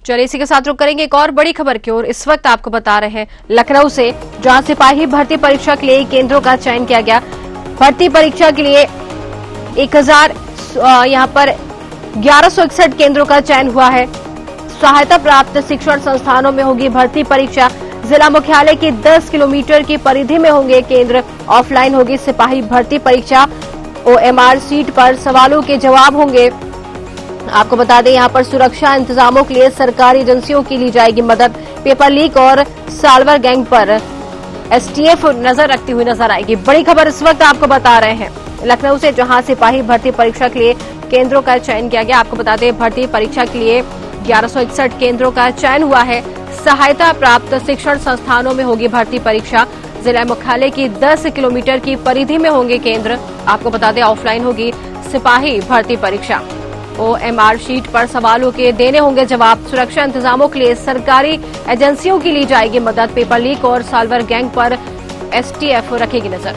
चलिए इसी के साथ रुक करेंगे एक और बड़ी खबर की ओर। इस वक्त आपको बता रहे हैं लखनऊ से, जहां सिपाही भर्ती परीक्षा के लिए केंद्रों का चयन किया गया। भर्ती परीक्षा के लिए 1000 यहां पर 1161 केंद्रों का चयन हुआ है। सहायता प्राप्त शिक्षण संस्थानों में होगी भर्ती परीक्षा। जिला मुख्यालय की 10 किलोमीटर की परिधि में होंगे केंद्र। ऑफलाइन होगी सिपाही भर्ती परीक्षा। OMR सीट पर सवालों के जवाब होंगे। आपको बता दें यहां पर सुरक्षा इंतजामों के लिए सरकारी एजेंसियों की ली जाएगी मदद। पेपर लीक और साल्वर गैंग पर STF नजर रखती हुई नजर आएगी। बड़ी खबर इस वक्त आपको बता रहे हैं लखनऊ से, जहां सिपाही भर्ती परीक्षा के लिए केंद्रों का चयन किया गया। आपको बता दें भर्ती परीक्षा के लिए 1161 केंद्रों का चयन हुआ है। सहायता प्राप्त शिक्षण संस्थानों में होगी भर्ती परीक्षा। जिला मुख्यालय की 10 किलोमीटर की परिधि में होंगे केंद्र। आपको बता दें ऑफलाइन होगी सिपाही भर्ती परीक्षा। OMR शीट पर सवालों के देने होंगे जवाब। सुरक्षा इंतजामों के लिए सरकारी एजेंसियों की ली जाएगी मदद। पेपर लीक और साल्वर गैंग पर STF रखेगी नजर।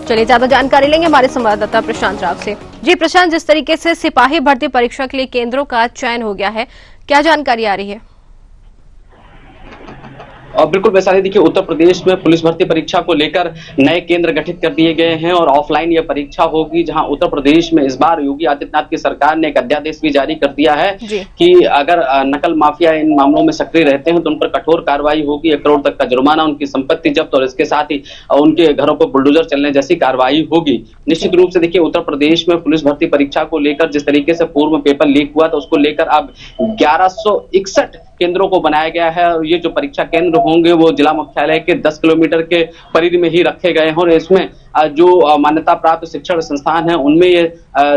चलिए ज्यादा जानकारी लेंगे हमारे संवाददाता प्रशांत राव से। जी प्रशांत, जिस तरीके से सिपाही भर्ती परीक्षा के लिए केंद्रों का चयन हो गया है, क्या जानकारी आ रही है? और बिल्कुल वैशाली, देखिए उत्तर प्रदेश में पुलिस भर्ती परीक्षा को लेकर नए केंद्र गठित कर दिए गए हैं और ऑफलाइन यह परीक्षा होगी, जहां उत्तर प्रदेश में इस बार योगी आदित्यनाथ की सरकार ने एक अध्यादेश भी जारी कर दिया है कि अगर नकल माफिया इन मामलों में सक्रिय रहते हैं तो उन पर कठोर कार्रवाई होगी। 1 करोड़ तक का जुर्माना, उनकी संपत्ति जब्त और इसके साथ ही उनके घरों पर बुलडोजर चलने जैसी कार्रवाई होगी। निश्चित रूप से देखिए उत्तर प्रदेश में पुलिस भर्ती परीक्षा को लेकर जिस तरीके से पूर्व में पेपर लीक हुआ था, उसको लेकर अब 1161 केंद्रों को बनाया गया है और ये जो परीक्षा केंद्र होंगे वो जिला मुख्यालय के 10 किलोमीटर के परिधि में ही रखे गए हैं और इसमें जो मान्यता प्राप्त शिक्षण संस्थान है उनमें ये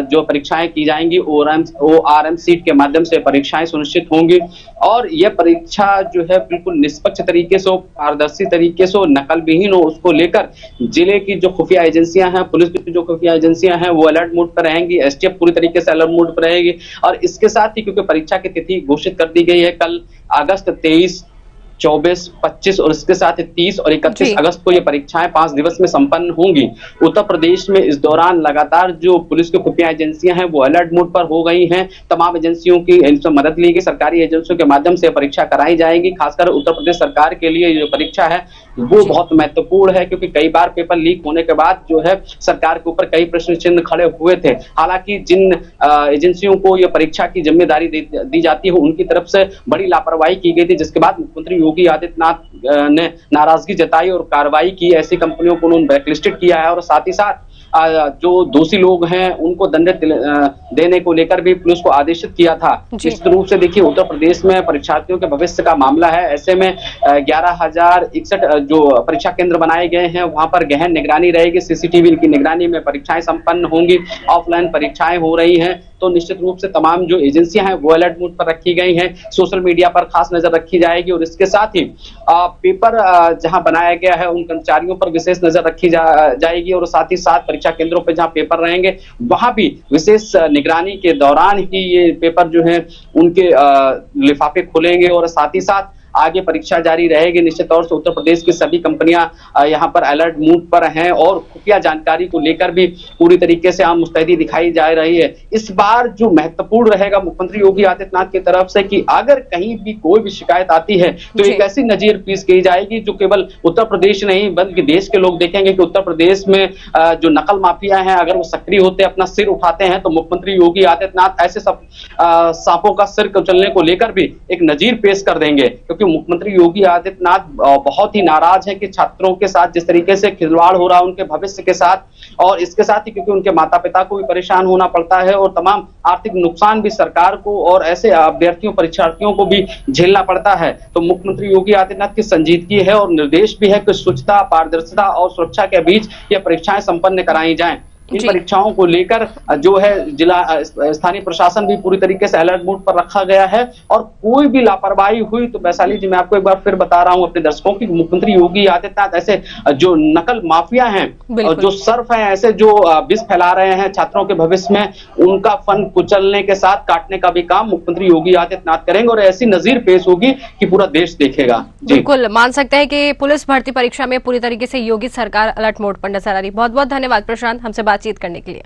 जो परीक्षाएं की जाएंगी ORM सीट के माध्यम से परीक्षाएं सुनिश्चित होंगी और यह परीक्षा जो है बिल्कुल निष्पक्ष तरीके से, पारदर्शी तरीके से, नकल विहीन हो, उसको लेकर जिले की जो खुफिया एजेंसियां हैं, पुलिस की जो खुफिया एजेंसियां हैं वो अलर्ट मोड पर रहेंगी। STF पूरी तरीके से अलर्ट मोड पर रहेगी और इसके साथ ही क्योंकि परीक्षा की तिथि घोषित कर दी गई है, कल अगस्त 23, 24, 25 और इसके साथ 30 और 31 अगस्त को ये परीक्षाएं 5 दिवस में संपन्न होंगी। उत्तर प्रदेश में इस दौरान लगातार जो पुलिस की खुफिया एजेंसियां हैं वो अलर्ट मोड पर हो गई हैं। तमाम एजेंसियों की मदद ली गई, सरकारी एजेंसियों के माध्यम से परीक्षा कराई जाएगी। खासकर उत्तर प्रदेश सरकार के लिए जो परीक्षा है वो बहुत महत्वपूर्ण है क्योंकि कई बार पेपर लीक होने के बाद जो है सरकार के ऊपर कई प्रश्न चिन्ह खड़े हुए थे। हालांकि जिन एजेंसियों को यह परीक्षा की जिम्मेदारी दी जाती है उनकी तरफ से बड़ी लापरवाही की गई थी, जिसके बाद मुख्यमंत्री योगी आदित्यनाथ ने नाराजगी जताई और कार्रवाई की। ऐसी कंपनियों को उन्होंने ब्लैकलिस्टेड किया है और साथ ही साथ जो दोषी लोग हैं उनको दंड देने को लेकर भी पुलिस को आदेशित किया था। निश्चित रूप से देखिए उत्तर प्रदेश में परीक्षार्थियों के भविष्य का मामला है। ऐसे में 11,061 जो परीक्षा केंद्र बनाए गए हैं वहां पर गहन निगरानी रहेगी। CCTV की निगरानी में परीक्षाएं संपन्न होंगी। ऑफलाइन परीक्षाएं हो रही हैं तो निश्चित रूप से तमाम जो एजेंसियां हैं वो अलर्ट मोड पर रखी गई हैं। सोशल मीडिया पर खास नजर रखी जाएगी और इसके साथ ही पेपर जहां बनाया गया है उन कर्मचारियों पर विशेष नजर रखी जाएगी और साथ ही साथ परीक्षा केंद्रों पर जहां पेपर रहेंगे वहां भी विशेष निगरानी के दौरान ही ये पेपर जो है उनके लिफाफे खुलेंगे और साथ ही साथ आगे परीक्षा जारी रहेगी। निश्चित तौर से उत्तर प्रदेश की सभी कंपनियां यहां पर अलर्ट मोड पर हैं और खुफिया जानकारी को लेकर भी पूरी तरीके से मुस्तैदी दिखाई जा रही है। इस बार जो महत्वपूर्ण रहेगा मुख्यमंत्री योगी आदित्यनाथ की तरफ से कि अगर कहीं भी कोई भी शिकायत आती है तो एक ऐसी नजीर पेश की जाएगी जो केवल उत्तर प्रदेश नहीं बल्कि देश के लोग देखेंगे कि उत्तर प्रदेश में जो नकल माफिया हैं अगर वो सक्रिय होते अपना सिर उठाते हैं तो मुख्यमंत्री योगी आदित्यनाथ ऐसे सब सांपों का सिर कुचलने को लेकर भी एक नजीर पेश कर देंगे। क्योंकि मुख्यमंत्री योगी आदित्यनाथ बहुत ही नाराज है कि छात्रों के साथ जिस तरीके से खिलवाड़ हो रहा है उनके भविष्य के साथ और इसके साथ ही क्योंकि उनके माता पिता को भी परेशान होना पड़ता है और तमाम आर्थिक नुकसान भी सरकार को और ऐसे अभ्यर्थियों परीक्षार्थियों को भी झेलना पड़ता है। तो मुख्यमंत्री योगी आदित्यनाथ की संजीदगी है और निर्देश भी है कि स्वच्छता, पारदर्शिता और सुरक्षा के बीच ये परीक्षाएं संपन्न कराई जाएं। इन परीक्षाओं को लेकर जो है जिला स्थानीय प्रशासन भी पूरी तरीके से अलर्ट मोड पर रखा गया है और कोई भी लापरवाही हुई तो वैशाली जी मैं आपको एक बार फिर बता रहा हूं अपने दर्शकों की, मुख्यमंत्री योगी आदित्यनाथ ऐसे जो नकल माफिया हैं और जो सर्फ हैं, ऐसे जो विष फैला रहे हैं छात्रों के भविष्य में, उनका फन कुचलने के साथ काटने का भी काम मुख्यमंत्री योगी आदित्यनाथ करेंगे और ऐसी नजीर पेश होगी कि पूरा देश देखेगा। बिल्कुल मान सकते हैं कि पुलिस भर्ती परीक्षा में पूरी तरीके से योगी सरकार अलर्ट मोड पर नजर आ रही। बहुत बहुत धन्यवाद प्रशांत हमसे बातचीत करने के लिए।